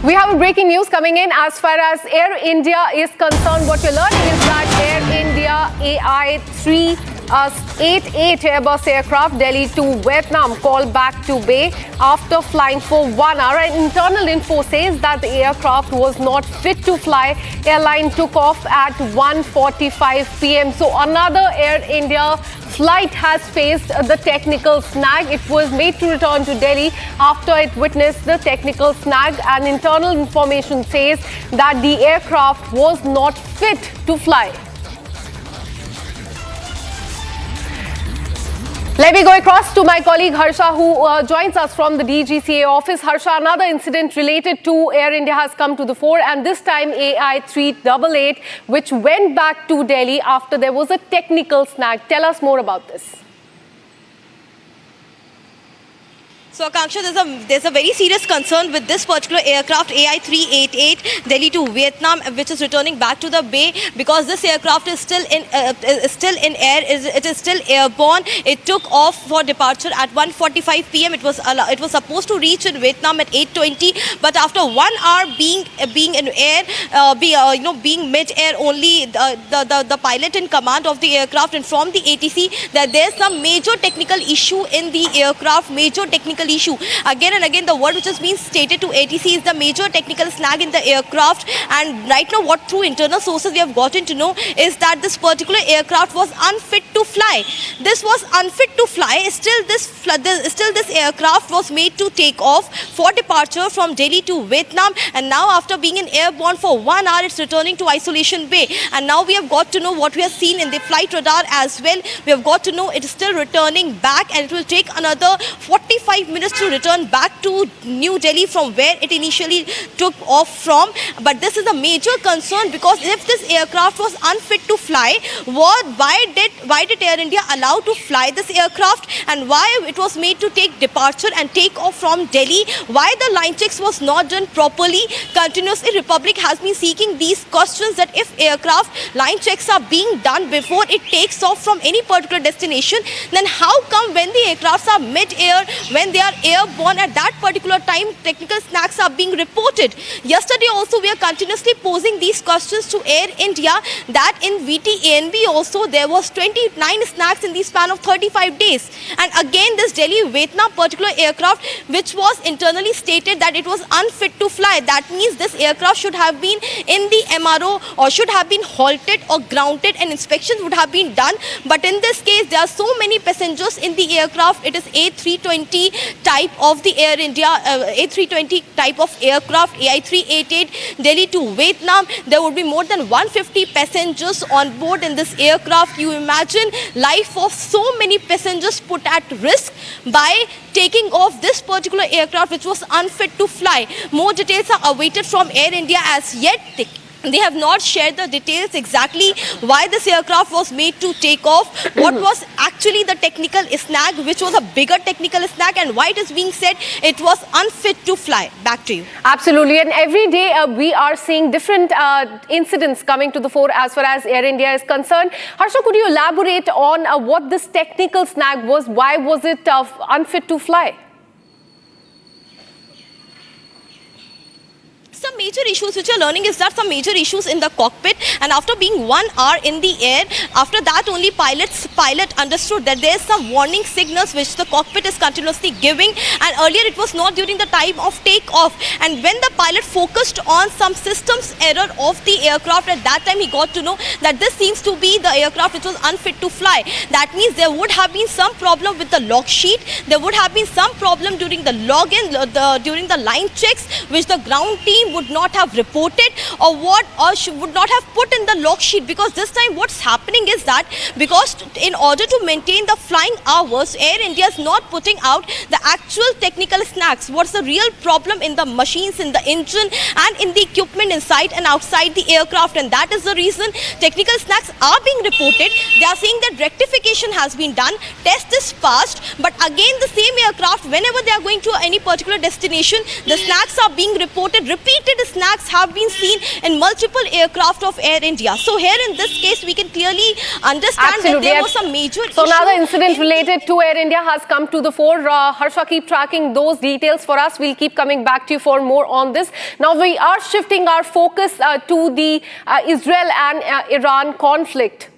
We have a breaking news coming in as far as Air India is concerned. What you're learning is that Air India AI-388 Airbus aircraft Delhi to Vietnam called back to Bay after flying for 1 hour. And internal info says that the aircraft was not fit to fly. Airline took off at 1:45 p.m. So another Air India flight has faced the technical snag. It was made to return to Delhi after it witnessed the technical snag, and internal information says that the aircraft was not fit to fly. Let me go across to my colleague Harsha, who joins us from the DGCA office. Harsha, another incident related to Air India has come to the fore, and this time AI-388, which went back to Delhi after there was a technical snag. Tell us more about this. So, Akanksha, there's a very serious concern with this particular aircraft, AI-388, Delhi to Vietnam, which is returning back to the Bay, because this aircraft is still in air. It is still airborne. It took off for departure at 1:45 p.m. It was supposed to reach in Vietnam at 8:20, but after 1 hour being in air, being mid-air only, the pilot in command of the aircraft informed the ATC that there's some major technical issue in the aircraft, issue. Again and again, the word which has been stated to ATC is the major technical snag in the aircraft. And right now, what through internal sources we have gotten to know is that this particular aircraft was unfit to fly. This was unfit to fly. Still, this aircraft was made to take off for departure from Delhi to Vietnam. And now, after being in airborne for 1 hour, it's returning to Isolation Bay. And now we have got to know what we have seen in the flight radar as well. We have got to know it is still returning back, and it will take another 45 minutes to return back to New Delhi from where it initially took off from. But this is a major concern, because if this aircraft was unfit to fly, why did Air India allow to fly this aircraft, and why it was made to take departure and take off from Delhi? Why the line checks was not done properly? Continuously, Republic has been seeking these questions, that if aircraft line checks are being done before it takes off from any particular destination, then how come when the aircrafts are mid-air, when they are airborne, at that particular time technical snags are being reported? Yesterday also we are continuously posing these questions to Air India, that in VTANB also there was 29 snags in the span of 35 days. And again, this Delhi-Vietnam particular aircraft, which was internally stated that it was unfit to fly. That means this aircraft should have been in the MRO, or should have been halted or grounded, and inspections would have been done. But in this case, there are so many passengers in the aircraft. It is A320 type of the Air India, A320 type of aircraft, AI-388 Delhi to Vietnam. There would be more than 150 passengers on board in this aircraft. You imagine life of so many passengers put at risk by taking off this particular aircraft, which was unfit to fly. More details are awaited from Air India. As yet, they have not shared the details exactly why this aircraft was made to take off, what was actually the technical snag, which was a bigger technical snag, and why it is being said it was unfit to fly. Back to you. Absolutely. And every day we are seeing different incidents coming to the fore as far as Air India is concerned. Harsha, could you elaborate on what this technical snag was? Why was it unfit to fly? Some major issues which you're learning is that some major issues in the cockpit, and after being 1 hour in the air, after that only pilot understood that there's some warning signals which the cockpit is continuously giving, and earlier it was not during the time of takeoff. And when the pilot focused on some systems error of the aircraft, at that time he got to know that this seems to be the aircraft which was unfit to fly. That means there would have been some problem with the log sheet, there would have been some problem during the login, during the line checks, which the ground team would not have reported, or would not have put in the log sheet. Because this time what's happening is that, because in order to maintain the flying hours, Air India is not putting out the actual technical snags. What's the real problem in the machines, in the engine, and in the equipment inside and outside the aircraft? And that is the reason technical snags are being reported. They are saying that rectification has been done, test is passed, but again the same aircraft, whenever they are going to any particular destination, the snags are being reported repeatedly packet snacks have been seen in multiple aircraft of Air India. So here in this case, we can clearly understand that there was some major So issue. now the incident related to Air India has come to the fore. Harsha, keep tracking those details for us. We'll keep coming back to you for more on this. Now we are shifting our focus to the Israel and Iran conflict.